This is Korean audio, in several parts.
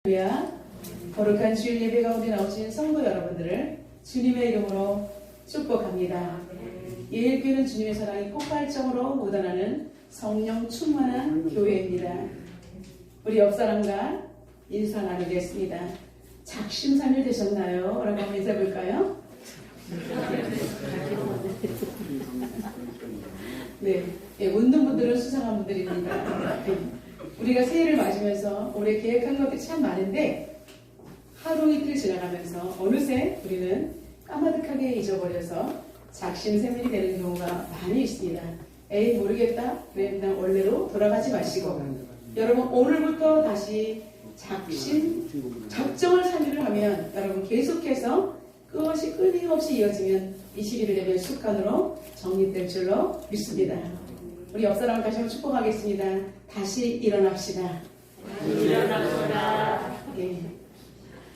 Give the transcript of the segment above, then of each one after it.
할렐루야. 거룩한 주일 예배 가운데 나오신 성도 여러분들을 주님의 이름으로 축복합니다. 예일교회는 주님의 사랑이 폭발적으로 묻어나는 성령 충만한 교회입니다. 우리 옆사람과 인사 나누겠습니다. 작심삼일 되셨나요? 라고 한번 인사해 볼까요? 네, 웃는 분들은 수상한 분들입니다. 우리가 새해를 맞으면서 올해 계획한 것들이 참 많은데 하루 이틀 지나가면서 어느새 우리는 까마득하게 잊어버려서 작심삼일이 되는 경우가 많이 있습니다. 에이 모르겠다. 그래 그냥 원래로 돌아가지 마시고 여러분 오늘부터 다시 적정을 삼일을 하면 여러분 계속해서 그것이 끊임없이 이어지면 21일 되면 습관으로 정립될 줄로 믿습니다. 우리 옆사람을 다시 한번 축복하겠습니다. 다시 일어납시다. 일어납시다. 예.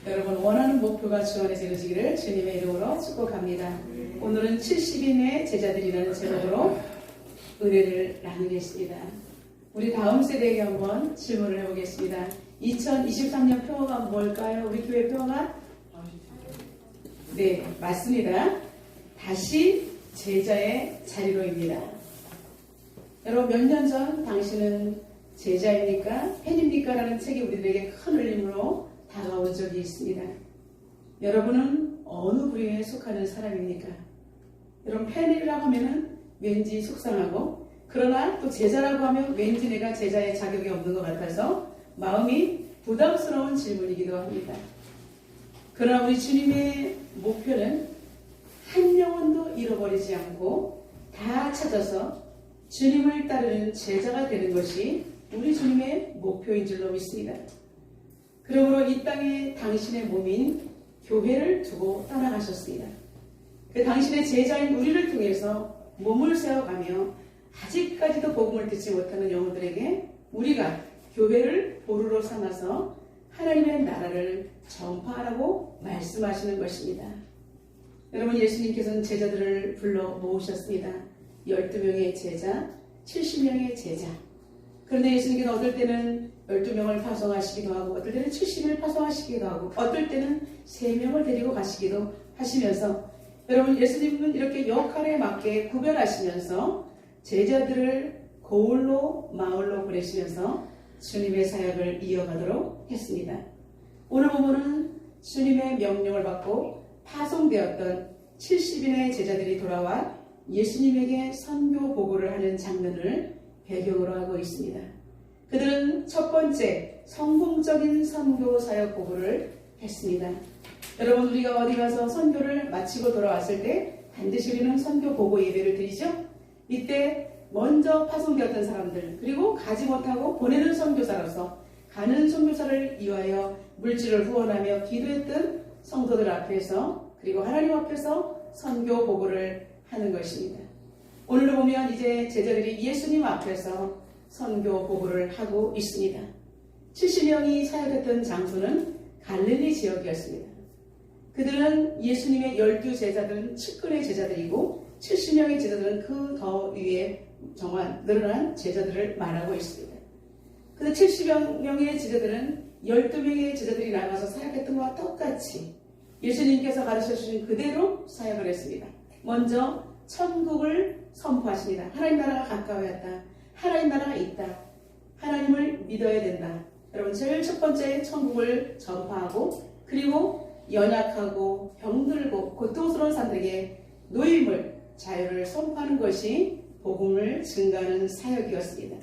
여러분 원하는 목표가 주 안에서 이루어지기를 주님의 이름으로 축복합니다. 오늘은 70인의 제자들이라는 제목으로 은혜를 나누겠습니다. 우리 다음 세대에게 한번 질문을 해보겠습니다. 2023년 표어가 뭘까요? 우리 교회 표어가? 네, 맞습니다. 다시 제자의 자리로입니다. 여러분 몇 년 전 당신은 제자입니까? 팬입니까? 라는 책이 우리들에게 큰 울림으로 다가온 적이 있습니다. 여러분은 어느 부류에 속하는 사람입니까? 여러분 팬이라고 하면은 왠지 속상하고 그러나 또 제자라고 하면 왠지 내가 제자의 자격이 없는 것 같아서 마음이 부담스러운 질문이기도 합니다. 그러나 우리 주님의 목표는 한 영혼도 잃어버리지 않고 다 찾아서 주님을 따르는 제자가 되는 것이 우리 주님의 목표인 줄로 믿습니다. 그러므로 이 땅에 당신의 몸인 교회를 두고 떠나가셨습니다. 그 당신의 제자인 우리를 통해서 몸을 세워가며 아직까지도 복음을 듣지 못하는 영혼들에게 우리가 교회를 보루로 삼아서 하나님의 나라를 전파하라고 말씀하시는 것입니다. 여러분 예수님께서는 제자들을 불러 모으셨습니다. 12명의 제자, 70명의 제자. 그런데 예수님께서 어떨 때는 12명을 파송하시기도 하고 어떨 때는 70명을 파송하시기도 하고 어떨 때는 3명을 데리고 가시기도 하시면서 여러분 예수님은 이렇게 역할에 맞게 구별하시면서 제자들을 고을로 마을로 보내시면서 주님의 사역을 이어가도록 했습니다. 오늘 본문은 주님의 명령을 받고 파송되었던 70인의 제자들이 돌아와 예수님에게 선교 보고를 하는 장면을 배경으로 하고 있습니다. 그들은 첫 번째 성공적인 선교 사역 보고를 했습니다. 여러분 우리가 어디 가서 선교를 마치고 돌아왔을 때 반드시 우리는 선교 보고 예배를 드리죠. 이때 먼저 파송되었던 사람들 그리고 가지 못하고 보내는 선교사로서 가는 선교사를 위하여 물질을 후원하며 기도했던 성도들 앞에서 그리고 하나님 앞에서 선교 보고를 하는 것입니다. 오늘로 보면 이제 제자들이 예수님 앞에서 선교 보고를 하고 있습니다. 70명이 사역했던 장소는 갈릴리 지역이었습니다. 그들은 예수님의 12제자들은 측근의 제자들이고 70명의 제자들은 그 더 위에 정말 늘어난 제자들을 말하고 있습니다. 그 70명의 제자들은 12명의 제자들이 나가서 사역했던 것과 똑같이 예수님께서 가르쳐주신 그대로 사역을 했습니다. 먼저 천국을 선포하십니다. 하나님 나라가 가까워졌다. 하나님 나라가 있다. 하나님을 믿어야 된다. 여러분 제일 첫 번째 천국을 전파하고 그리고 연약하고 병들고 고통스러운 사람들에게 노임을 자유를 선포하는 것이 복음을 증가하는 사역이었습니다.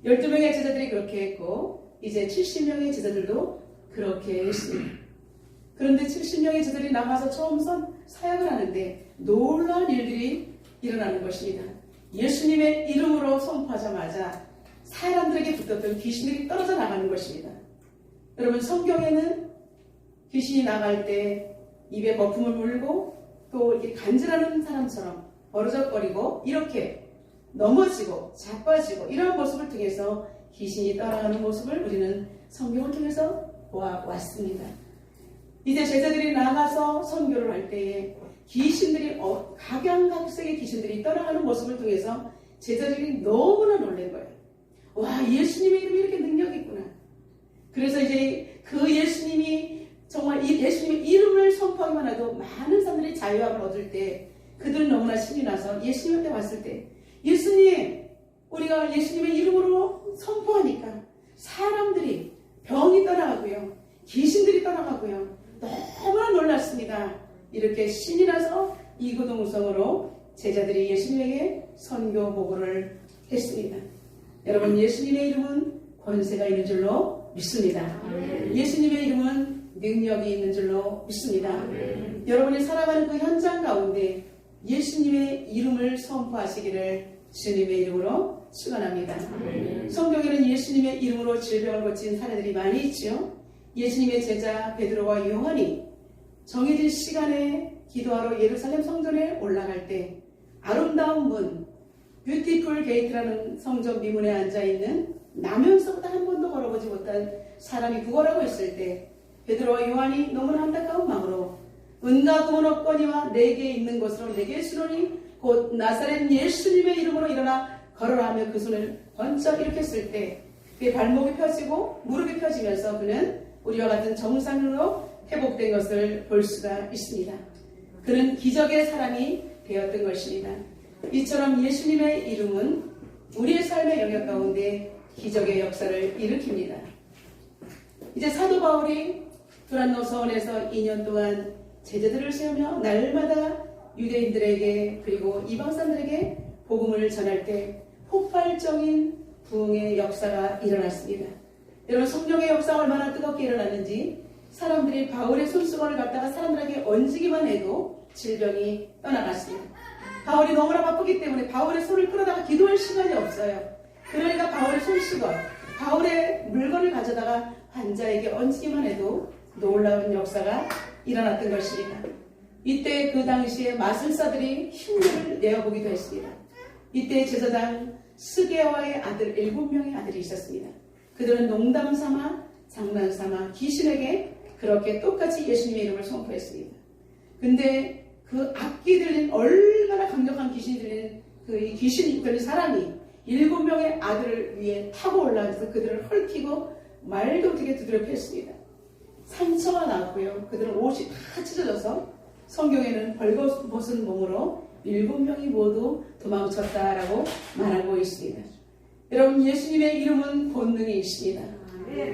12명의 제자들이 그렇게 했고 이제 70명의 제자들도 그렇게 했습니다. 그런데 70명의 제자들이 나가서 처음 사역을 하는데 놀라운 일들이 일어나는 것입니다. 예수님의 이름으로 선포하자마자 사람들에게 붙었던 귀신들이 떨어져 나가는 것입니다. 여러분 성경에는 귀신이 나갈 때 입에 거품을 물고 또 이렇게 간질하는 사람처럼 버르적거리고 이렇게 넘어지고 자빠지고 이런 모습을 통해서 귀신이 따라가는 모습을 우리는 성경을 통해서 보아왔습니다. 이제 제자들이 나가서 선교를 할 때에 귀신들이 각양각색의 귀신들이 떠나가는 모습을 통해서 제자들이 너무나 놀란 거예요. 와 예수님의 이름이 이렇게 능력이 있구나. 그래서 이제 그 예수님이 정말 예수님의 이름을 선포하기만 해도 많은 사람들이 자유함을 얻을 때 그들은 너무나 신이 나서 예수님한테 왔을 때 예수님, 우리가 예수님의 이름으로 선포하니까 사람들이 병이 떠나가고요, 귀신들이 떠나가고요, 너무나 놀랐습니다. 이렇게 신이 나서 이구동성으로 제자들이 예수님에게 선교 보고를 했습니다. 여러분, 예수님의 이름은 권세가 있는 줄로 믿습니다. 예수님의 이름은 능력이 있는 줄로 믿습니다. 여러분이 살아가는 그 현장 가운데 예수님의 이름을 선포하시기를 주님의 이름으로 축원합니다. 성경에는 예수님의 이름으로 질병을 고친 사례들이 많이 있죠. 예수님의 제자 베드로와 요한이 정해진 시간에 기도하러 예루살렘 성전에 올라갈 때 아름다운 문, 뷰티풀 게이트라는 성전 미문에 앉아있는 나면서부터 한 번도 걸어보지 못한 사람이 구걸하고 있을 때 베드로와 요한이 너무나 안타까운 마음으로 은과 금은 없거니와 내게 있는 것으로 내게 주노니 곧 나사렛 예수님의 이름으로 일어나 걸어라 하며 그 손을 번쩍 일으켰을 때 그의 발목이 펴지고 무릎이 펴지면서 그는 우리와 같은 정상으로 회복된 것을 볼 수가 있습니다. 그는 기적의 사람이 되었던 것입니다. 이처럼 예수님의 이름은 우리의 삶의 영역 가운데 기적의 역사를 일으킵니다. 이제 사도 바울이 두란노 서원에서 2년 동안 제자들을 세우며 날마다 유대인들에게 그리고 이방 사람들에게 복음을 전할 때 폭발적인 부흥의 역사가 일어났습니다. 여러분, 성령의 역사가 얼마나 뜨겁게 일어났는지 사람들이 바울의 손수건을 갖다가 사람들에게 얹기만 해도 질병이 떠나갔습니다. 바울이 너무나 바쁘기 때문에 바울의 손을 끌어다가 기도할 시간이 없어요. 그러니까 바울의 손수건, 바울의 물건을 가져다가 환자에게 얹기만 해도 놀라운 역사가 일어났던 것입니다. 이때 그 당시에 마술사들이 흉내를 내어보기도 했습니다. 이때 제사장 스게와의 아들 7명의 아들이 있었습니다. 그들은 농담 삼아 장난 삼아 귀신에게 그렇게 똑같이 예수님의 이름을 선포했습니다. 근데 그 악기 들린 얼마나 강력한 귀신이 들린 그 귀신이 들린 사람이 7명의 아들을 위에 타고 올라와서 그들을 헐키고 말도 못하게 두드려 팼습니다. 상처가 났고요. 그들은 옷이 다 찢어져서 성경에는 벌거벗은 몸으로 7명이 모두 도망쳤다라고 말하고 있습니다. 여러분, 예수님의 이름은 권능이 있습니다.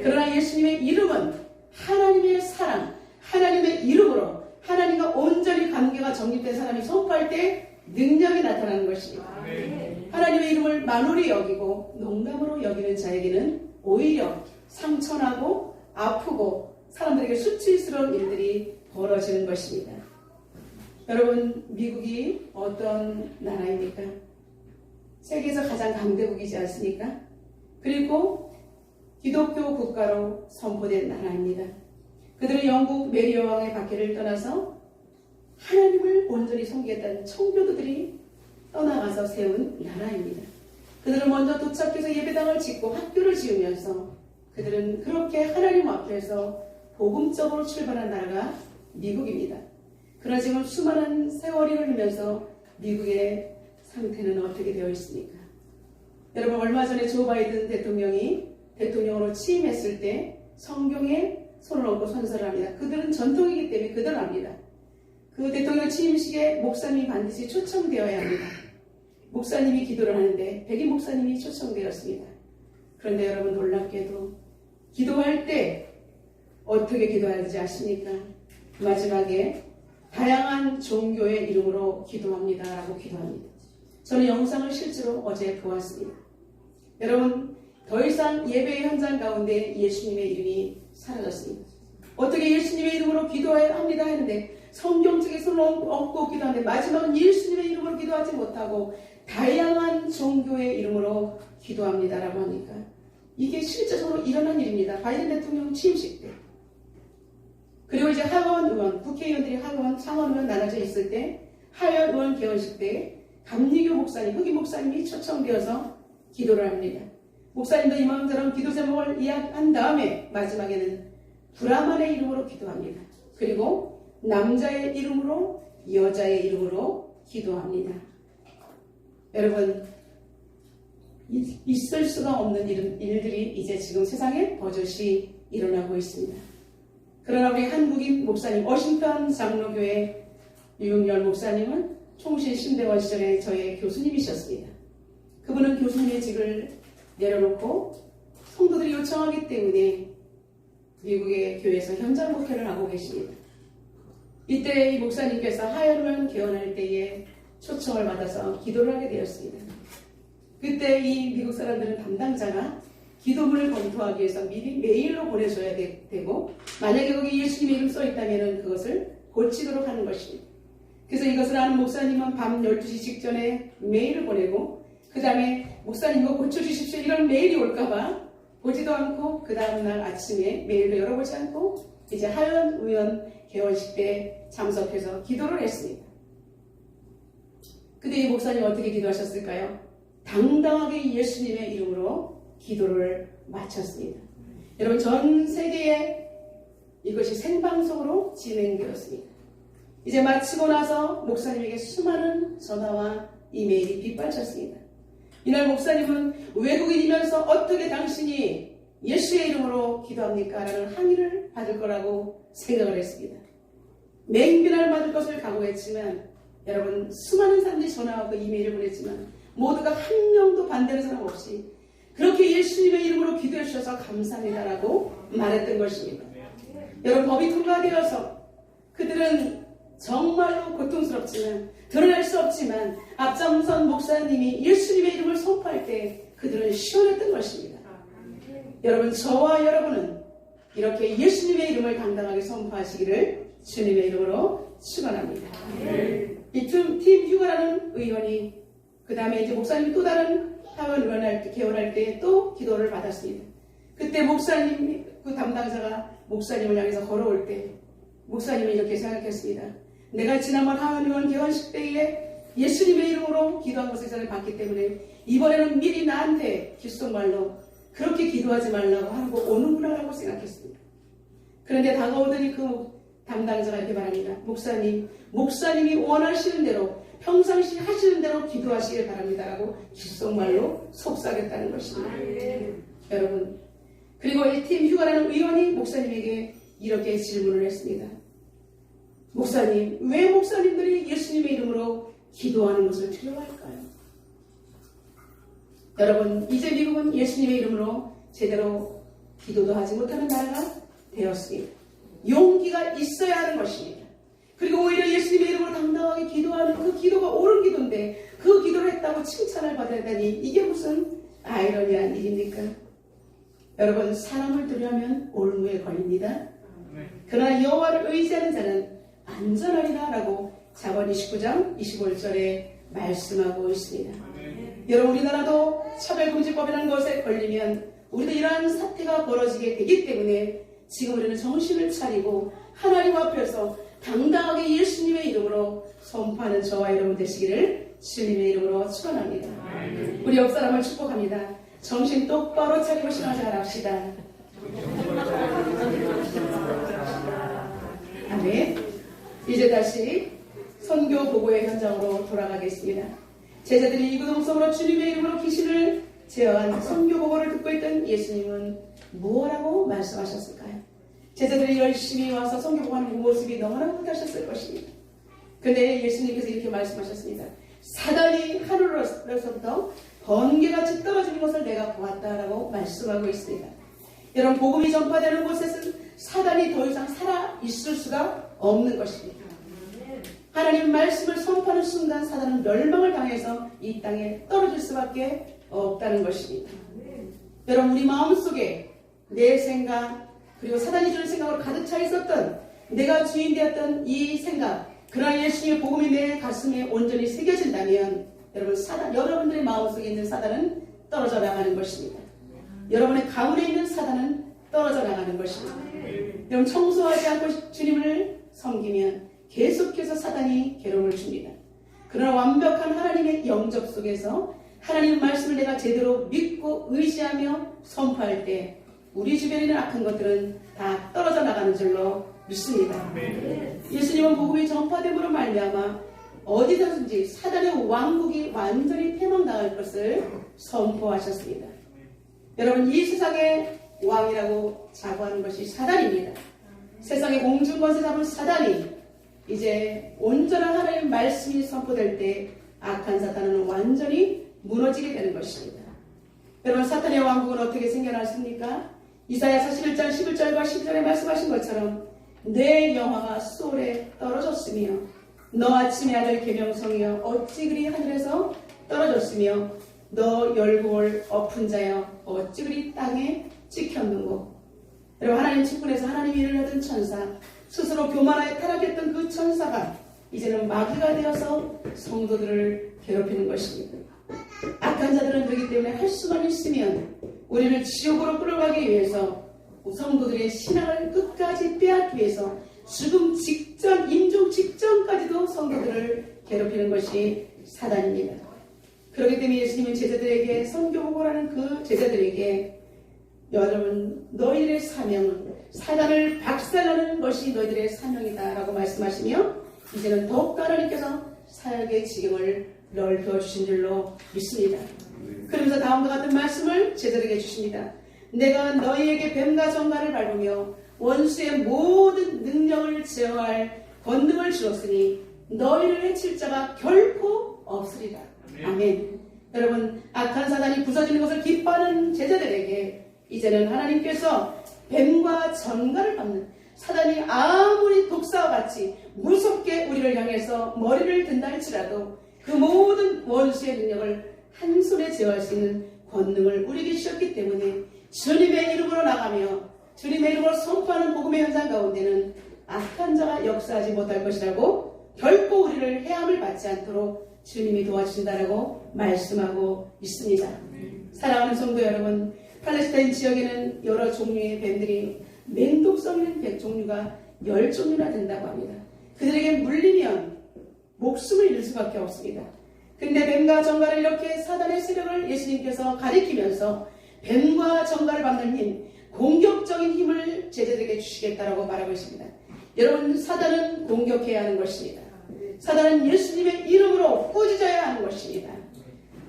그러나 예수님의 이름은 하나님의 사랑, 하나님의 이름으로 하나님과 온전히 관계가 정립된 사람이 선포할 때 능력이 나타나는 것입니다. 하나님의 이름을 만홀히 여기고 농담으로 여기는 자에게는 오히려 상처나고 아프고 사람들에게 수치스러운 일들이 벌어지는 것입니다. 여러분, 미국이 어떤 나라입니까? 세계에서 가장 강대국이지 않습니까? 그리고 기독교 국가로 선포된 나라입니다. 그들은 영국 메리 여왕의 박해를 떠나서 하나님을 온전히 섬기겠다는 청교도들이 떠나가서 세운 나라입니다. 그들은 먼저 도착해서 예배당을 짓고 학교를 지으면서 그들은 그렇게 하나님 앞에서 복음적으로 출발한 나라가 미국입니다. 그러나 지금 수많은 세월이 흐르면서 미국의 상태는 어떻게 되어 있습니까? 여러분, 얼마 전에 조 바이든 대통령이 대통령으로 취임했을 때 성경에 손을 얹고 선서를 합니다. 그들은 전통이기 때문에 그들은 압니다. 그 대통령 취임식에 목사님이 반드시 초청되어야 합니다. 목사님이 기도를 하는데 백인 목사님이 초청되었습니다. 그런데 여러분, 놀랍게도 기도할 때 어떻게 기도해야 되지 아십니까? 마지막에 다양한 종교의 이름으로 기도합니다 라고 기도합니다. 저는 영상을 실제로 어제 보았습니다. 여러분, 더 이상 예배의 현장 가운데 예수님의 이름이 사라졌습니다. 어떻게 예수님의 이름으로 기도해야 합니다 했는데 성경책에 손을 얹고 기도하는데 마지막은 예수님의 이름으로 기도하지 못하고 다양한 종교의 이름으로 기도합니다라고 하니까 이게 실제적으로 일어난 일입니다. 바이든 대통령 취임식 때. 그리고 이제 하원 의원, 국회의원들이 하원, 상원 의원 나눠져 있을 때 하원 의원 개원식 때 감리교 목사님, 흑인 목사님이 초청되어서 기도를 합니다. 목사님도 이만저런 기도 제목을 이야기한 다음에 마지막에는 브라만의 이름으로 기도합니다. 그리고 남자의 이름으로 여자의 이름으로 기도합니다. 여러분, 있을 수가 없는 일들이 이제 지금 세상에 버젓이 일어나고 있습니다. 그러나 우리 한국인 목사님, 워싱턴 장로교회 유용열 목사님은 총신 신대원 시절에 저의 교수님이셨습니다. 그분은 교수님의 직을 내려놓고 성도들이 요청하기 때문에 미국의 교회에서 현장 목회를 하고 계십니다. 이때 이 목사님께서 하혈면 개원할 때에 초청을 받아서 기도를 하게 되었습니다. 그때 이 미국 사람들은 담당자가 기도문을 검토하기 위해서 미리 메일로 보내줘야 되고, 만약에 거기 예수님의 이름 써있다면 그것을 고치도록 하는 것입니다. 그래서 이것을 아는 목사님은 밤 12시 직전에 메일을 보내고, 그 다음에 목사님 이거 고쳐주십시오 이런 메일이 올까봐 보지도 않고, 그 다음날 아침에 메일을 열어보지 않고 이제 하연 의원 개원식 때 참석해서 기도를 했습니다. 근데 이 목사님 어떻게 기도하셨을까요? 당당하게 예수님의 이름으로 기도를 마쳤습니다. 여러분, 전 세계에 이것이 생방송으로 진행되었습니다. 이제 마치고 나서 목사님에게 수많은 전화와 이메일이 빗발쳤습니다. 이날 목사님은 외국인이면서 어떻게 당신이 예수의 이름으로 기도합니까? 라는 항의를 받을 거라고 생각을 했습니다. 맹비난을 받을 것을 각오했지만, 여러분, 수많은 사람들이 전화하고 이메일을 보냈지만 모두가 한 명도 반대하는 사람 없이 그렇게 예수님의 이름으로 기도해 주셔서 감사합니다라고 말했던 것입니다. 여러분, 법이 통과되어서 그들은 정말로 고통스럽지만, 드러낼 수 없지만 앞장선 목사님이 예수님의 이름을 선포할 때 그들은 시원했던 것입니다. 여러분, 저와 여러분은 이렇게 예수님의 이름을 당당하게 선포하시기를 주님의 이름으로 축원합니다. 이 팀 휴가라는 의원이 그 다음에 이제 목사님이 또 다른 하원 의원할 개원할 때 또 기도를 받았습니다. 그때 목사님, 그 담당자가 목사님을 향해서 걸어올 때 목사님이 이렇게 생각했습니다. 내가 지난번 하원 의원 개원식 때에 예수님의 이름으로 기도한 것을 전에 봤기 때문에 이번에는 미리 나한테 귓속말로 그렇게 기도하지 말라고 하는 거 오는구나 라고 생각했습니다. 그런데 다가오더니 그 담당자가 이렇게 말합니다. 목사님이 원하시는 대로 평상시 하시는 대로 기도하시길 바랍니다 라고 귓속말로 속삭였다는 것입니다. 여러분, 그리고 이 팀 휴가라는 의원이 목사님에게 이렇게 질문을 했습니다. 목사님, 왜 목사님들이 예수님의 이름으로 기도하는 것을 두려워할까요? 여러분, 이제 미국은 예수님의 이름으로 제대로 기도도 하지 못하는 나라가 되었습니다. 용기가 있어야 하는 것입니다. 그리고 오히려 예수님의 이름으로 당당하게 기도하는 그 기도가 옳은 기도인데 그 기도를 했다고 칭찬을 받아야하니 이게 무슨 아이러니한 일입니까? 여러분, 사람을 두려워하면 올무에 걸립니다. 그러나 여호와를 의지하는 자는 안전하리라 라고 잠언 29장 25절에 말씀하고 있습니다. 여러분, 우리나라도 차별금지법이라는 것에 걸리면 우리도 이러한 사태가 벌어지게 되기 때문에 지금 우리는 정신을 차리고 하나님 앞에서 당당하게 예수님의 이름으로 선포하는 저와 여러분 되시기를 주님의 이름으로 축원합니다. 우리 옆 사람을 축복합니다. 정신 똑바로 차리고 신앙생활 합시다. 아멘. 이제 다시 선교 보고의 현장으로 돌아가겠습니다. 제자들이 이구동성으로 주님의 이름으로 귀신을 제어한 선교 보고를 듣고 있던 예수님은 무엇라고 말씀하셨을까요? 제자들이 열심히 와서 선교 보고하는 모습이 너무나 뿌듯하셨을 것입니다. 그런데 예수님께서 이렇게 말씀하셨습니다. 사단이 하늘로서부터 번개같이 떨어지는 것을 내가 보았다라고 말씀하고 있습니다. 여러분, 복음이 전파되는 곳에서는 사단이 더 이상 살아있을 수가 없는 것입니다. 하나님 말씀을 선포하는 순간 사단은 멸망을 당해서 이 땅에 떨어질 수밖에 없다는 것입니다. 여러분, 우리 마음속에 내 생각 그리고 사단이 주는 생각으로 가득 차 있었던 내가 주인 되었던 이 생각, 그러나 예수님의 복음이 내 가슴에 온전히 새겨진다면 여러분들의 마음속에 있는 사단은 떨어져 나가는 것입니다. 여러분의 가문에 있는 사단은 떨어져 나가는 것입니다. 여러분, 청소하지 않고 주님을 섬기면 계속해서 사단이 괴로움을 줍니다. 그러나 완벽한 하나님의 영접 속에서 하나님의 말씀을 내가 제대로 믿고 의지하며 선포할 때 우리 주변에 있는 악한 것들은 다 떨어져 나가는 줄로 믿습니다. 예수님은 복음이 전파됨으로 말미암아 어디든지 사단의 왕국이 완전히 패망당할 것을 선포하셨습니다. 여러분, 이 세상에 왕이라고 자부하는 것이 사단입니다. 세상의 공중권세 잡은 사단이 이제 온전한 하나님의 말씀이 선포될 때 악한 사탄은 완전히 무너지게 되는 것입니다. 여러분, 사탄의 왕국은 어떻게 생겨났습니까? 이사야 41장 11절과 12절에 말씀하신 것처럼 내 영화가 소울에 떨어졌으며 너 아침의 아들 계명성이여 어찌 그리 하늘에서 떨어졌으며 너 열국을 엎은 자여 어찌 그리 땅에 찍혔는고. 여러분, 하나님 측근에서 하나님의 일을 하던 천사, 스스로 교만하에 타락했던 그 천사가 이제는 마귀가 되어서 성도들을 괴롭히는 것입니다. 악한 자들은 그렇기 때문에 할 수만 있으면 우리를 지옥으로 끌어가기 위해서 성도들의 신앙을 끝까지 빼앗기 위해서 죽음 직전, 임종 직전까지도 성도들을 괴롭히는 것이 사단입니다. 그렇기 때문에 예수님은 제자들에게, 선교복음하는 그 제자들에게 여러분, 너희들의 사명은 사단을 박살내는 것이 너희들의 사명이다 라고 말씀하시며 이제는 더욱더 하나님께서 사역의 지경을 넓혀주신 줄로 믿습니다. 그러면서 다음과 같은 말씀을 제자들에게 주십니다. 내가 너희에게 뱀과 정갈을 밟으며 원수의 모든 능력을 제어할 권능을 주었으니 너희를 해칠 자가 결코 없으리라. 아멘. 여러분, 악한 사단이 부서지는 것을 기뻐하는 제자들에게 이제는 하나님께서 뱀과 전갈을 밟는, 사단이 아무리 독사와 같이 무섭게 우리를 향해서 머리를 든다 할지라도 그 모든 원수의 능력을 한 손에 제어할 수 있는 권능을 우리에게 주셨기 때문에 주님의 이름으로 나가며 주님의 이름으로 선포하는 복음의 현장 가운데는 악한 자가 역사하지 못할 것이라고, 결코 우리를 해함을 받지 않도록 주님이 도와주신다라고 말씀하고 있습니다. 사랑하는 성도 여러분, 팔레스타인 지역에는 여러 종류의 뱀들이 맹독성 있는 뱀 종류가 10종류나 된다고 합니다. 그들에게 물리면 목숨을 잃을 수밖에 없습니다. 근데 뱀과 정갈을 이렇게 사단의 세력을 예수님께서 가리키면서 뱀과 정갈을 받는 힘, 공격적인 힘을 제자들에게 주시겠다라고 말하고 있습니다. 여러분, 사단은 공격해야 하는 것입니다. 사단은 예수님의 이름으로 꾸짖어야 하는 것입니다.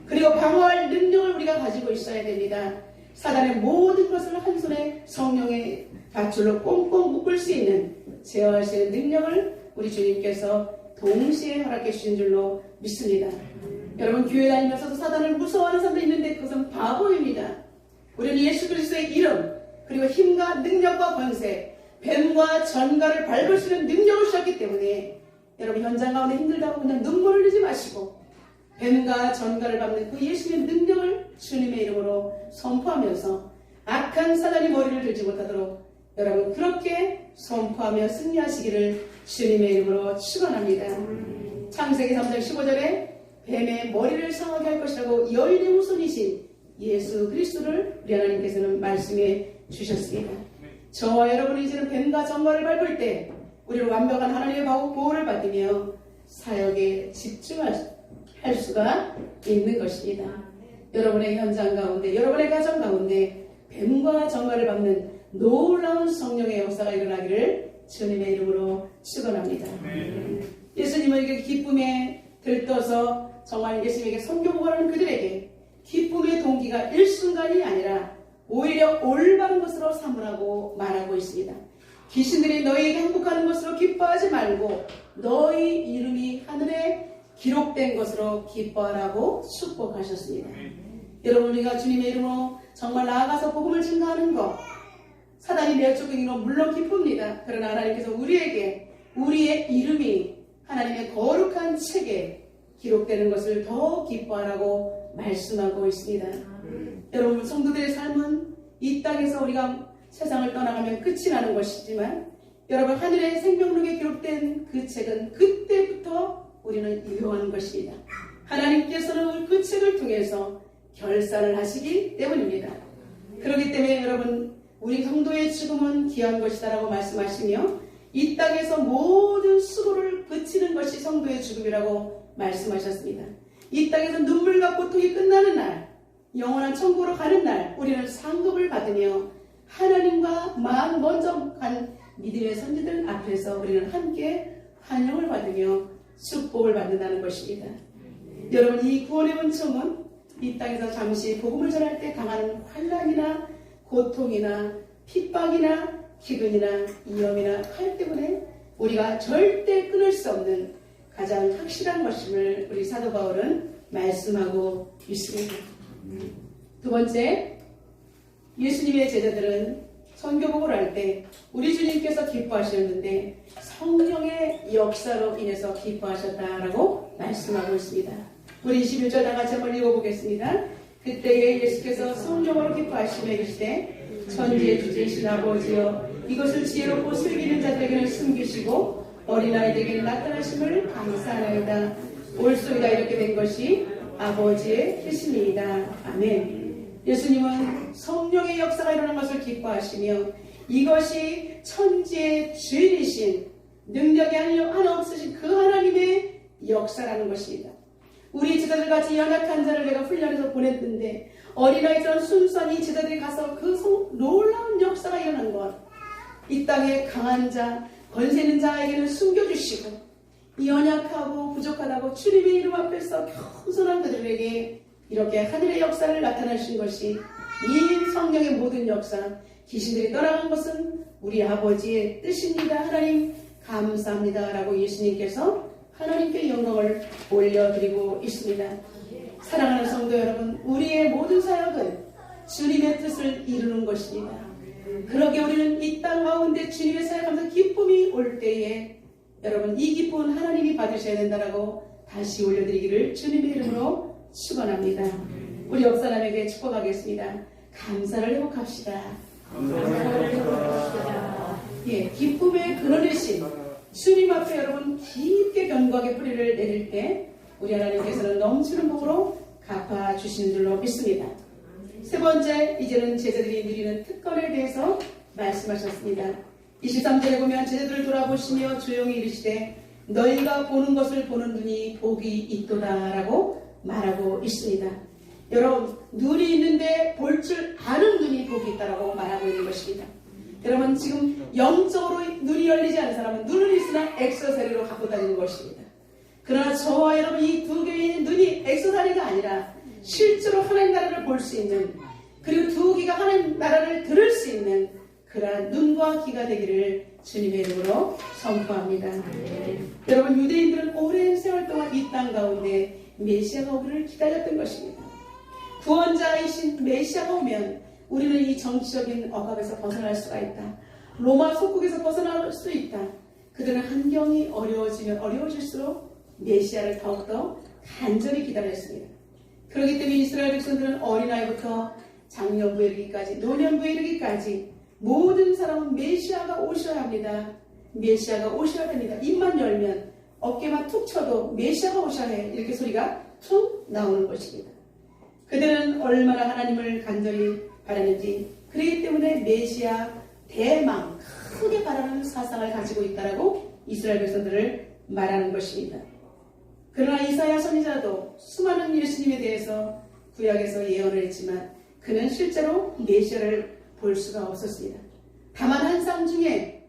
그리고 방어할 능력을 우리가 가지고 있어야 됩니다. 사단의 모든 것을 한 손에 성령의 밧줄로 꽁꽁 묶을 수 있는, 제어할 수 있는 능력을 우리 주님께서 동시에 허락해 주신 줄로 믿습니다. 여러분, 교회 다니면서도 사단을 무서워하는 사람도 있는데 그것은 바보입니다. 우리는 예수 그리스도의 이름, 그리고 힘과 능력과 권세, 뱀과 전갈을 밟을 수 있는 능력을 주셨기 때문에 여러분, 현장 가운데 힘들다고 그냥 눈물을 흘리지 마시고 뱀과 전갈을 밟는 그 예수님의 능력을 주님의 이름으로 선포하면서 악한 사단이 머리를 들지 못하도록 여러분 그렇게 선포하며 승리하시기를 주님의 이름으로 축원합니다. 창세기 3장 15절에 뱀의 머리를 상하게 할 것이라고 여인의 후손이신 예수 그리스도를 우리 하나님께서는 말씀해 주셨습니다. 저와 여러분은 이제는 뱀과 전갈을 밟을 때 우리는 완벽한 하나님의 보호를 받으며 사역에 집중할 수가 있는 것입니다. 여러분의 현장 가운데, 여러분의 가정 가운데 뱀과 전갈을 밟는 놀라운 성령의 역사가 일어나기를 주님의 이름으로 축원합니다. 예수님은 이렇게 기쁨에 들떠서 정말 예수님에게 선교복음하는 그들에게 기쁨의 동기가 일순간이 아니라 오히려 올바른 것으로 삼으라고 말하고 있습니다. 귀신들이 너희에게 행복하는 것으로 기뻐하지 말고 너희 이름이 하늘에 기록된 것으로 기뻐하라고 축복하셨습니다. 여러분, 우리가 주님의 이름으로 정말 나아가서 복음을 증거하는 것, 사단이 멸족행위는 물론 기쁩니다. 그러나 하나님께서 우리에게 우리의 이름이 하나님의 거룩한 책에 기록되는 것을 더 기뻐하라고 말씀하고 있습니다. 여러분, 성도들의 삶은 이 땅에서 우리가 세상을 떠나가면 끝이 나는 것이지만 여러분, 하늘의 생명록에 기록된 그 책은 그때부터 우리는 유효한 것입니다. 하나님께서는 그 책을 통해서 결산을 하시기 때문입니다. 그렇기 때문에 여러분, 우리 성도의 죽음은 귀한 것이다라고 말씀하시며 이 땅에서 모든 수고를 그치는 것이 성도의 죽음이라고 말씀하셨습니다. 이 땅에서 눈물과 고통이 끝나는 날, 영원한 천국으로 가는 날, 우리는 상급을 받으며 하나님과 마음 먼저 간 믿음의 선지들 앞에서 우리는 함께 환영을 받으며 축복을 받는다는 것입니다. 여러분, 이 구원의 은총은 이 땅에서 잠시 복음을 전할 때 당하는 환난이나 고통이나 핍박이나 기근이나 위험이나 칼 때문에 우리가 절대 끊을 수 없는 가장 확실한 것임을 우리 사도 바울은 말씀하고 있습니다. 두 번째, 예수님의 제자들은 선교복을 할 때 우리 주님께서 기뻐하셨는데 성령의 역사로 인해서 기뻐하셨다라고 말씀하고 있습니다. 우리 21절 다 같이 한번 읽어보겠습니다. 그때에 예수께서 성령으로 기뻐하시며 이르시되 천지의 주제이신 아버지여 이것을 지혜롭고 슬기는 자들에게는 숨기시고 어린아이들에게는 나타나심을 감사하나이다. 옳소이다. 이렇게 된 것이 아버지의 뜻입니다. 아멘. 예수님은 성령의 역사가 일어난 것을 기뻐하시며 이것이 천지의 주인이신 능력이 하나 없으신 그 하나님의 역사라는 것입니다. 우리 제자들같이 연약한 자를 내가 훈련해서 보냈는데 어린아이처럼 순수한 이 제자들이 가서 그 놀라운 역사가 일어난 것, 이 땅에 강한 자, 권세 있는 자에게는 숨겨주시고 이 연약하고 부족하다고 주님의 이름 앞에서 겸손한 그들에게 이렇게 하늘의 역사를 나타내신 것이 이 성령의 모든 역사, 귀신들이 떠나간 것은 우리 아버지의 뜻입니다. 하나님 감사합니다. 라고 예수님께서 하나님께 영광을 올려드리고 있습니다. 사랑하는 성도 여러분, 우리의 모든 사역은 주님의 뜻을 이루는 것입니다. 그러게 우리는 이 땅 가운데 주님의 사역하면서 기쁨이 올 때에 여러분 이 기쁨은 하나님이 받으셔야 된다라고 다시 올려드리기를 주님의 이름으로 축원합니다. 우리 옆사람에게 축복하겠습니다. 감사를 회복합시다. 예, 기쁨의 근원이신 주님 앞에 여러분 깊게 견고하게 뿌리를 내릴 때 우리 하나님께서는 넘치는 복으로 갚아주시는 줄로 믿습니다. 세 번째, 이제는 제자들이 누리는 특권에 대해서 말씀하셨습니다. 23절에 보면 제자들을 돌아보시며 조용히 이르시되 너희가 보는 것을 보는 눈이 복이 있도다 라고 말하고 있습니다. 여러분, 눈이 있는데 볼 줄 아는 눈이 복이 있다라고 말하고 있는 것입니다. 여러분, 지금 영적으로 눈이 열리지 않은 사람은 눈은 있으나 엑소사리로 갖고 다니는 것입니다. 그러나 저와 여러분 이 두 개의 눈이 엑소사리가 아니라 실제로 하나님 나라를 볼 수 있는, 그리고 두 귀가 하나님 나라를 들을 수 있는 그러한 눈과 귀가 되기를 주님의 이름으로 선포합니다. 여러분, 유대인들은 오랜 세월 동안 이 땅 가운데 메시아가 오기를 기다렸던 것입니다. 구원자이신 메시아가 오면 우리는 이 정치적인 억압에서 벗어날 수가 있다. 로마 속국에서 벗어날 수 있다. 그들은 환경이 어려워지면 어려워질수록 메시아를 더욱더 간절히 기다렸습니다. 그렇기 때문에 이스라엘 백성들은 어린아이부터 장년부에 이르기까지, 노년부에 이르기까지 모든 사람은 메시아가 오셔야 합니다. 메시아가 오셔야 됩니다. 입만 열면 어깨만 툭 쳐도 메시아가 오셔야 해. 이렇게 소리가 툭 나오는 것입니다. 그들은 얼마나 하나님을 간절히 바라는지, 그렇기 때문에 메시아 대망 크게 바라는 사상을 가지고 있다라고 이스라엘 백성들을 말하는 것입니다. 그러나 이사야 선지자도 수많은 예수님에 대해서 구약에서 예언을 했지만 그는 실제로 메시아를 볼 수가 없었습니다. 다만 한 상 중에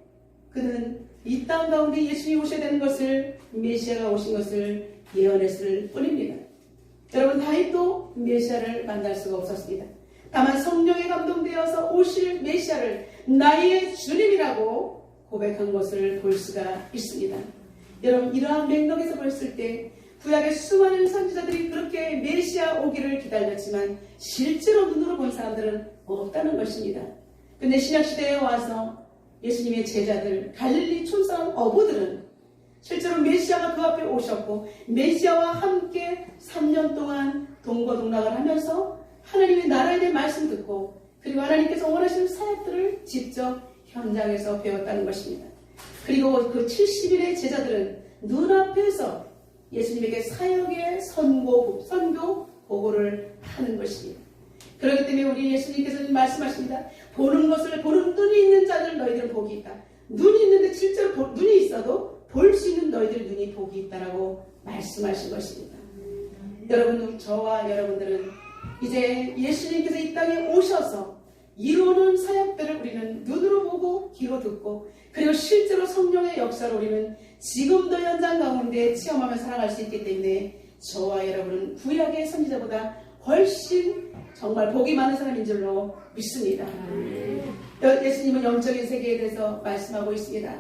그는 이 땅 가운데 예수님이 오셔야 되는 것을, 메시아가 오신 것을 예언했을 뿐입니다. 여러분, 다윗도 메시아를 만날 수가 없었습니다. 다만 성령에 감동되어서 오실 메시아를 나의 주님이라고 고백한 것을 볼 수가 있습니다. 여러분, 이러한 맥락에서 봤을 때 구약의 수많은 선지자들이 그렇게 메시아 오기를 기다렸지만 실제로 눈으로 본 사람들은 없다는 것입니다. 근데 신약시대에 와서 예수님의 제자들, 갈릴리 촌사람 어부들은 실제로 메시아가 그 앞에 오셨고 메시아와 함께 3년 동안 동거동락을 하면서 하나님의 나라에 대한 말씀 듣고 그리고 하나님께서 원하시는 사역들을 직접 현장에서 배웠다는 것입니다. 그리고 그 70일의 제자들은 눈앞에서 예수님에게 사역의 선교 보고를 하는 것입니다. 그렇기 때문에 우리 예수님께서는 말씀하십니다. 보는 것을 보는 눈이 있는 자들 너희들은 복이 있다. 눈이 있는데 실제로 눈이 있어도 볼 수 있는 너희들 눈이 복이 있다라고 말씀하신 것입니다. 여러분, 저와 여러분들은 이제 예수님께서 이 땅에 오셔서 이루는 사역들을 우리는 눈으로 보고 귀로 듣고 그리고 실제로 성령의 역사를 우리는 지금도 현장 가운데 체험하며 살아갈 수 있기 때문에 저와 여러분은 구약의 선지자보다 훨씬 정말 복이 많은 사람인 줄로 믿습니다. 예수님은 영적인 세계에 대해서 말씀하고 있습니다.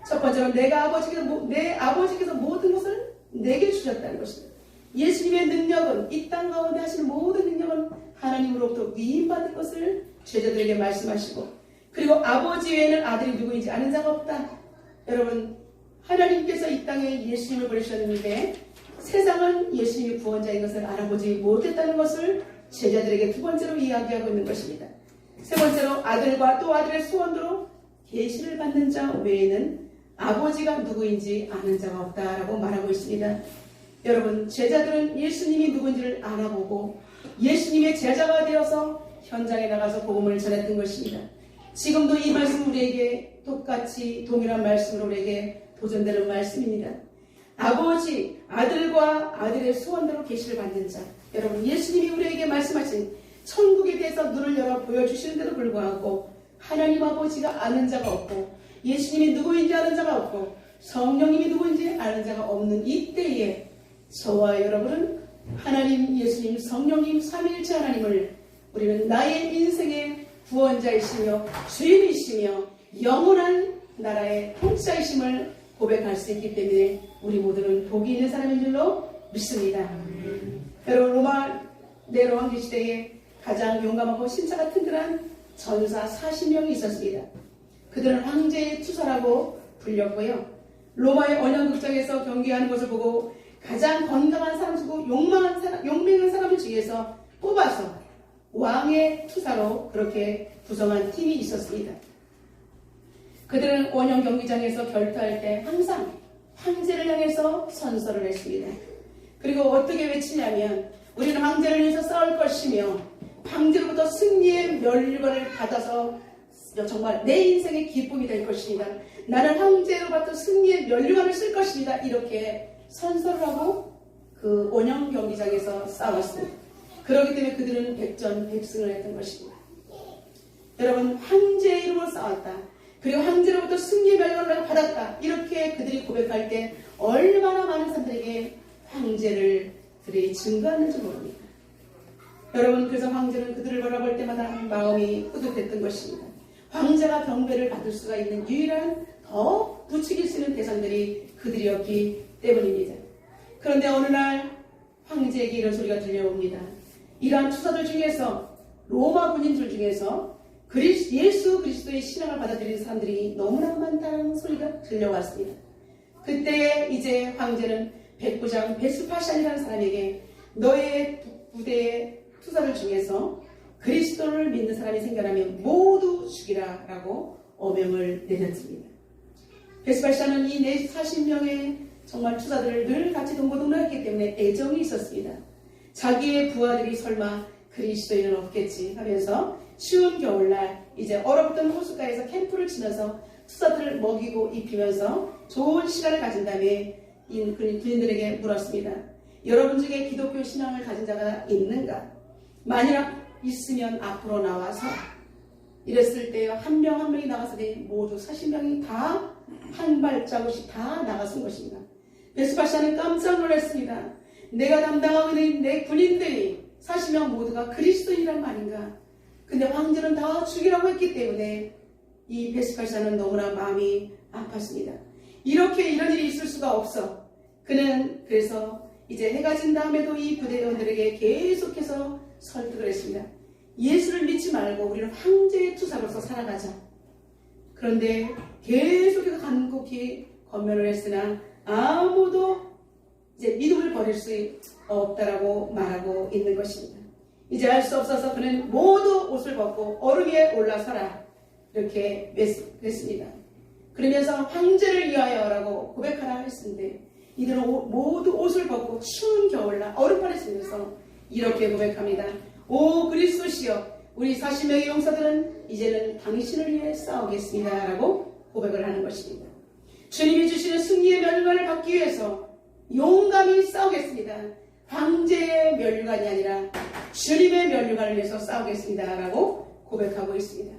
첫 번째로 내 아버지께서 모든 것을 내게 주셨다는 것입니다. 예수님의 능력은, 이 땅 가운데 하시는 모든 능력은 하나님으로부터 위임받은 것을 제자들에게 말씀하시고, 그리고 아버지 외에는 아들이 누구인지 아는 자가 없다. 여러분, 하나님께서 이 땅에 예수님을 보내셨는데 세상은 예수님이 구원자인 것을 알아보지 못했다는 것을 제자들에게 두 번째로 이야기하고 있는 것입니다. 세 번째로 아들과 또 아들의 소원으로 계시를 받는 자 외에는 아버지가 누구인지 아는 자가 없다라고 말하고 있습니다. 여러분, 제자들은 예수님이 누구인지를 알아보고 예수님의 제자가 되어서 현장에 나가서 복음을 전했던 것입니다. 지금도 이 말씀 우리에게 똑같이 동일한 말씀으로 우리에게 도전되는 말씀입니다. 아버지, 아들과 아들의 소원대로 계시를 받는 자. 여러분, 예수님이 우리에게 말씀하신 천국에 대해서 눈을 열어 보여주시는데도 불구하고 하나님 아버지가 아는 자가 없고 예수님이 누구인지 아는 자가 없고 성령님이 누구인지 아는 자가 없는 이때에 저와 여러분은 하나님, 예수님, 성령님, 삼위일체 하나님을 우리는 나의 인생의 구원자이시며 주인이시며 영원한 나라의 통치자이심을 고백할 수 있기 때문에 우리 모두는 복이 있는 사람인 줄로 믿습니다. 여러분, 네로 황제 시대에 가장 용감하고 심차가 튼튼한 전사 40명이 있었습니다. 그들은 황제의 투사라고 불렸고요. 로마의 언양극장에서 경기하는 것을 보고 가장 건강한 사람 중고 용맹한 사람을 중에서 뽑아서 왕의 투사로 그렇게 구성한 팀이 있었습니다. 그들은 원형 경기장에서 결투할 때 항상 황제를 향해서 선서를 했습니다. 그리고 어떻게 외치냐면 우리는 황제를 위해서 싸울 것이며 황제로부터 승리의 면류관을 받아서 정말 내 인생의 기쁨이 될 것입니다. 나는 황제로부터 승리의 면류관을 쓸 것입니다. 이렇게 선서를 하고 그 원형 경기장에서 싸웠습니다. 그렇기 때문에 그들은 백전백승을 했던 것입니다. 여러분, 황제의 이름으로 싸웠다. 그리고 황제로부터 승리의 면류관을 받았다. 이렇게 그들이 고백할 때 얼마나 많은 사람들에게 황제들이 증거하는지 모릅니다. 여러분, 그래서 황제는 그들을 바라볼 때마다 마음이 뿌듯했던 것입니다. 황제가 경배를 받을 수가 있는 유일한 더 부추길 수 있는 대상들이 그들이었기 때문입니다. 그런데 어느 날 황제에게 이런 소리가 들려옵니다. 이러한 투사들 중에서 로마 군인들 중에서 예수 그리스도의 신앙을 받아들이는 사람들이 너무나 많다는 소리가 들려왔습니다. 그때 이제 황제는 백부장 베스파시안이라는 사람에게 너의 부대의 투사들 중에서 그리스도를 믿는 사람이 생겨나면 모두 죽이라 라고 어명을 내렸습니다. 베스파시안은 이 40명의 정말 투사들을 늘 같이 동고동락했기 때문에 애정이 있었습니다. 자기의 부하들이 설마 그리스도인은 없겠지 하면서 추운 겨울날 이제 얼어붙은 호숫가에서 캠프를 치면서 투사들을 먹이고 입히면서 좋은 시간을 가진 다음에 군인들에게 물었습니다. 여러분 중에 기독교 신앙을 가진 자가 있는가? 만약 있으면 앞으로 나와서 이랬을 때 한 명 한 명이 나가서니 모두 40명이 다 한 발자국씩 다 나가선 것입니다. 베스파시아는 깜짝 놀랐습니다. 내가 담당하고 있는 내 군인들이 40명 모두가 그리스도인이란 말인가? 근데 황제는 다 죽이라고 했기 때문에 이 베스파시아는 너무나 마음이 아팠습니다. 이런 일이 있을 수가 없어. 그는 그래서 이제 해가 진 다음에도 이 부대원들에게 계속해서 설득을 했습니다. 예수를 믿지 말고 우리는 황제의 투사로서 살아가자. 그런데 계속해서 간곡히 권면을 했으나 아무도 이제 믿음을 버릴 수 없다라고 말하고 있는 것입니다. 이제 할 수 없어서 그는 모두 옷을 벗고 얼음 위에 올라서라 이렇게 했습니다. 그러면서 황제를 위하여라고 고백하라 했는데 이들은 모두 옷을 벗고 추운 겨울날 얼음판에 서면서 이렇게 고백합니다. 오 그리스도시여, 우리 40명의 용사들은 이제는 당신을 위해 싸우겠습니다 라고 고백을 하는 것입니다. 주님이 주시는 승리의 면류관을 받기 위해서 용감히 싸우겠습니다. 황제의 면류관이 아니라 주님의 면류관을 위해서 싸우겠습니다 라고 고백하고 있습니다.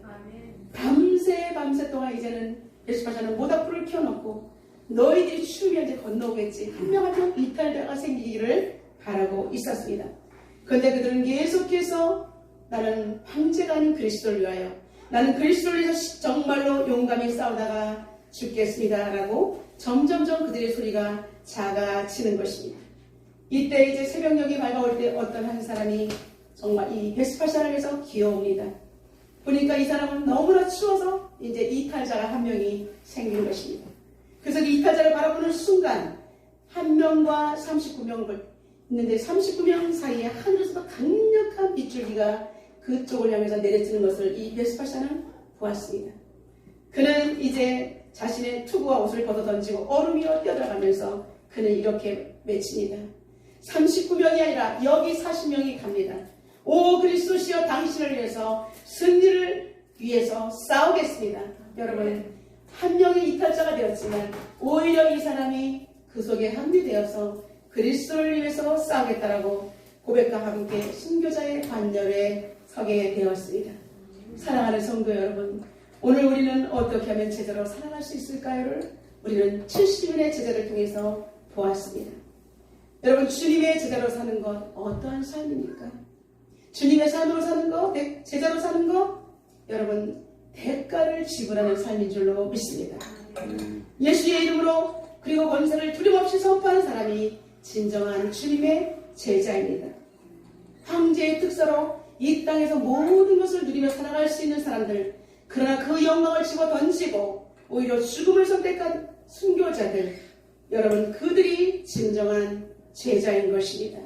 밤새 동안 이제는 베스파시아는 모닥불을 켜놓고 너희들이 추우면 이제 건너오겠지, 한 명 한 명 이탈자가 생기기를 바라고 있었습니다. 그런데 그들은 계속해서 나는 황제가 아닌 그리스도를 위하여, 나는 그리스도를 위해서 정말로 용감히 싸우다가 죽겠습니다라고 점점점 그들의 소리가 작아지는 것입니다. 이때 이제 새벽녘이 밝아올 때 어떤 한 사람이 정말 이 베스파시아를 위해서 기어옵니다. 보니까 이 사람은 너무나 추워서 이제 이탈자가 한 명이 생긴 것입니다. 그래서 그 이탈자를 바라보는 순간 한 명과 39명을 있는데 39명 사이에 하늘에서도 강력한 빗줄기가 그쪽을 향해서 내려지는 것을 이 베스파시아는 보았습니다. 그는 이제 자신의 투구와 옷을 벗어 던지고 얼음 위로 뛰어들어가면서 그는 이렇게 외칩니다. 39명이 아니라 여기 40명이 갑니다. 오 그리스도시여, 당신을 위해서, 승리를 위해서 싸우겠습니다. 여러분, 한 명의 이탈자가 되었지만 오히려 이 사람이 그 속에 합류되어서 그리스도를 위해서 싸우겠다라고 고백과 함께 순교자의 반열에 서게 되었습니다. 사랑하는 성도 여러분, 오늘 우리는 어떻게 하면 제대로 살아갈 수 있을까요를 우리는 70일의 제자를 통해서 보았습니다. 여러분, 주님의 제자로 사는 것 어떠한 삶입니까? 주님의 삶으로 사는 것, 제자로 사는 것, 여러분 대가를 지불하는 삶인 줄로 믿습니다. 예수의 이름으로 그리고 권세를 두려움없이 선포하는 사람이 진정한 주님의 제자입니다. 황제의 특사로 이 땅에서 모든 것을 누리며 살아갈 수 있는 사람들, 그러나 그 영광을 집어 던지고 오히려 죽음을 선택한 순교자들, 여러분 그들이 진정한 제자인 것입니다.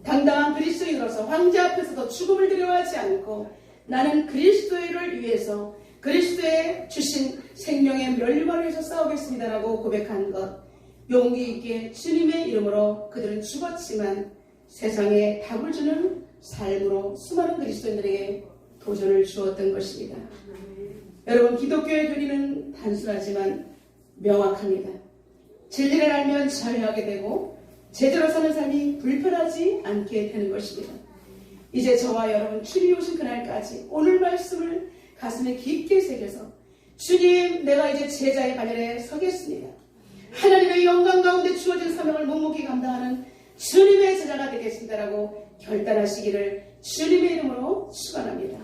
당당한 그리스도인으로서 황제 앞에서도 죽음을 두려워하지 않고 나는 그리스도를 위해서 그리스도의 주신 생명의 멸류관을 위해서 싸우겠습니다라고 고백한 것, 용기 있게 주님의 이름으로 그들은 죽었지만 세상에 답을 주는 삶으로 수많은 그리스도인들에게 도전을 주었던 것입니다. 여러분, 기독교의 교리는 단순하지만 명확합니다. 진리를 알면 자유하게 되고 제대로 사는 삶이 불편하지 않게 되는 것입니다. 이제 저와 여러분 주님이 오신 그날까지 오늘 말씀을 가슴에 깊게 새겨서 주님, 내가 이제 제자의 반열에 서겠습니다. 하나님의 영광 가운데 주어진 사명을 묵묵히 감당하는 주님의 제자가 되겠습니다라고 결단하시기를 주님의 이름으로 축원합니다.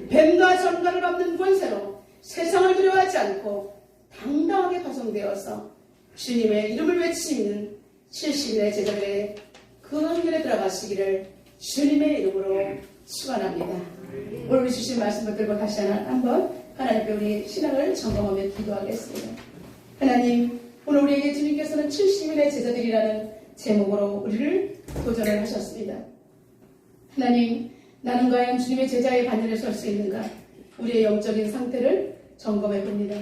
뱀과 전갈을 밟는 권세로 세상을 두려워하지 않고 당당하게 파송되어서 주님의 이름을 외치는 70일의 제자들의 그 한결에 들어가시기를 주님의 이름으로 축원합니다. 오늘 주신 말씀 붙들고 다시 한번 하나님께 우리 신앙을 점검하며 기도하겠습니다. 하나님, 오늘 우리에게 주님께서는 70일의 제자들이라는 제목으로 우리를 도전을 하셨습니다. 하나님, 나는 과연 주님의 제자의 반열에 설 수 있는가? 우리의 영적인 상태를 점검해 봅니다.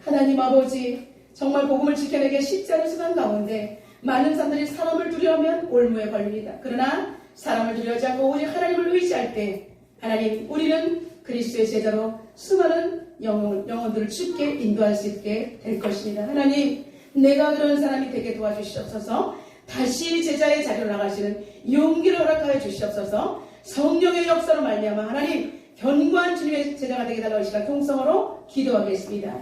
하나님 아버지, 정말 복음을 지켜내기 쉽지 않은 시간 가운데 많은 사람들이 사람을 두려워하면 올무에 걸립니다. 그러나 사람을 두려워하지 않고 오직 하나님을 의지할 때 하나님, 우리는 그리스도의 제자로 수많은 영혼들을 주께 인도할 수 있게 될 것입니다. 하나님, 내가 그런 사람이 되게 도와주시옵소서. 다시 제자의 자리로 나가시는 용기를 허락하여 주시옵소서. 성령의 역사로 말미암아 하나님, 견고한 주님의 제자가 되게 달라고 이 시간 통성으로 기도하겠습니다.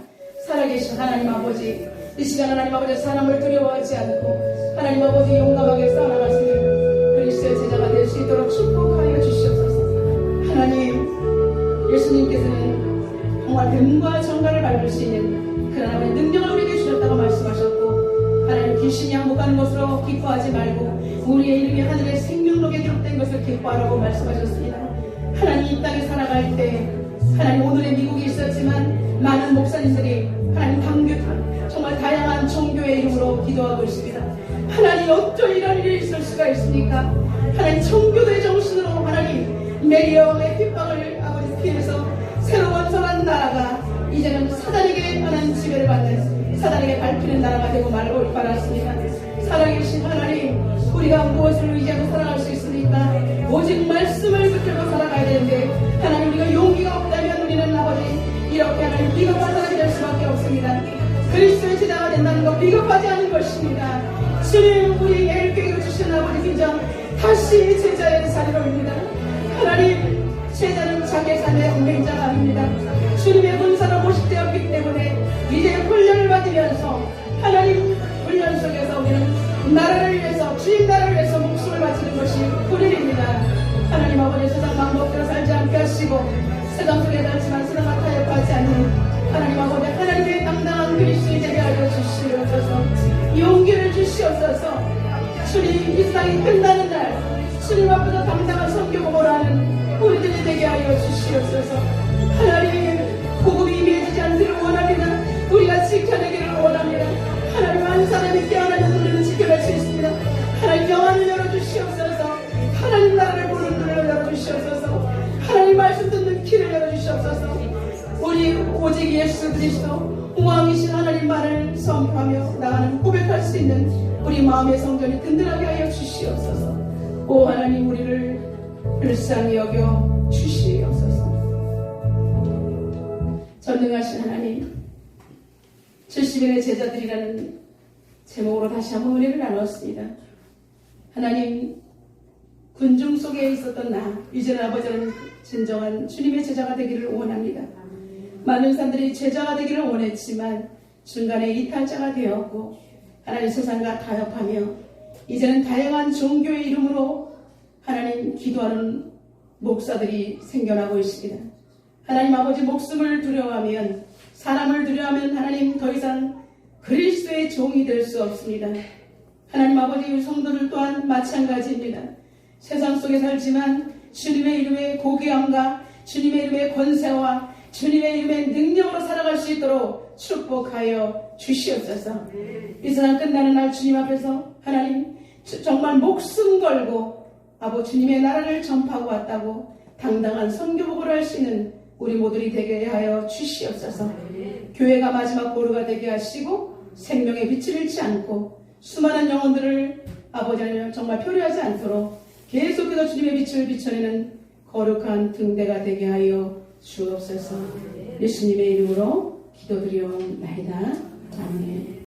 살아계신 하나님 아버지, 이 시간 하나님 아버지 사람을 두려워하지 않고 하나님 아버지 용감하게 싸워나갈 수 있는 그리스도의 제자가 될 수 있도록 축복하여 주시옵소서. 하나님, 예수님께서는 정말 뱀과 정갈을 밟을 수 있는 그런 하나님의 능력을 우리에게 주셨다고 말씀하셨고, 하나님 귀신이 항복하는 것으로 기뻐하지 말고 우리의 이름이 하늘의 생명록에 기록된 것을 기뻐하라고 말씀하셨습니다. 하나님, 이 땅에 살아갈 때 하나님, 오늘의 미국이 있었지만 많은 목사님들이 하나님 방교탄 정말 다양한 종교의 이름으로 기도하고 있습니다. 하나님, 어쩜 이런 일이 있을 수가 있습니까? 하나님, 청교도의 정신으로 하나님 메리 여왕의 핍박을 아버지 피해서 새로운 선한 나라가 이제는 사단에게 하나님 지배를 받는 사단에게 밟히는 나라가 되고 말고 바랐습니다. 살아계신 하나님, 우리가 무엇을 의지하고 살아갈 수 있습니까? 오직 말씀을 붙들고 살아가야 되는데 하나님, 우리가 용기가 없다면 우리는 아버지 이렇게 하나님 비겁한 사람이 될 수밖에 없습니다. 그리스도의 제자가 된다는 것 비겁하지 않은 것입니다. 주님, 우리에게 일격으로 주신 아버지 비전 다시 제자의 자리로 옵니다. 하나님, 제자는 자기 삶의 운명자가 아닙니다. 주님의 군사로 모식되었기 때문에 이제 훈련을 받으면서 하나님 훈련 속에서 우리는 나라를 위해서, 주님 나라를 위해서 목숨을 바치는 것이 훈련입니다. 하나님 아버지 세상 방법대로 살지 않게 하시고 세상 속에 살지만 세상과 타협하지 않는 하나님 아버지 하나님의 당당한 그리스도인이 되게 하여 주시옵소서. 용기를 주시옵소서. 주님 이 세상이 끝나는 날 주님 앞에서 당당한 선교복을 하는 우리들이 되게 하여 주시옵소서. 하나님 복음이 임해지지 않기를 원합니다. 우리가 지켜내기를 원합니다. 하나님 한 사람이 깨어나는 우리는 지켜낼 수 있습니다. 하나님 영안을 열어주시옵소서. 하나님 나라를 보는 눈을 열어주시옵소서. 하나님 말씀 듣는 귀를 열어주시옵소서. 우리 오직 예수 그리스도 왕이신 하나님만을 선포하며 나가는 고백할 수 있는 우리 마음의 성전이 든든하게 하여 주시옵소서. 오 하나님 우리를 불쌍히 여겨 주시옵소서. 전능하신 하나님 70인의 제자들이라는 제목으로 다시 한번 은혜를 나눴습니다. 하나님 군중 속에 있었던 나 이제는 아버지는 진정한 주님의 제자가 되기를 원합니다. 많은 사람들이 제자가 되기를 원했지만 중간에 이탈자가 되었고 하나님 세상과 타협하며 이제는 다양한 종교의 이름으로 하나님 기도하는 목사들이 생겨나고 있습니다. 하나님 아버지 목숨을 두려워하면 사람을 두려워하면 하나님 더 이상 그리스도의 종이 될 수 없습니다. 하나님 아버지 성도들 또한 마찬가지입니다. 세상 속에 살지만 주님의 이름의 고귀함과 주님의 이름의 권세와 주님의 이름의 능력으로 살아갈 수 있도록 축복하여 주시옵소서. 이 세상 끝나는 날 주님 앞에서 하나님 정말 목숨 걸고 아버지 주님의 나라를 전파하고 왔다고 당당한 선교복을 할 수 있는 우리 모두리 되게 하여 주시옵소서. 교회가 마지막 보루가 되게 하시고 생명의 빛을 잃지 않고 수많은 영혼들을 아버지 하나님 정말 표류하지 않도록 계속해서 주님의 빛을 비춰내는 거룩한 등대가 되게 하여 주옵소서. 예수님의 이름으로 기도드리옵나이다. 아멘.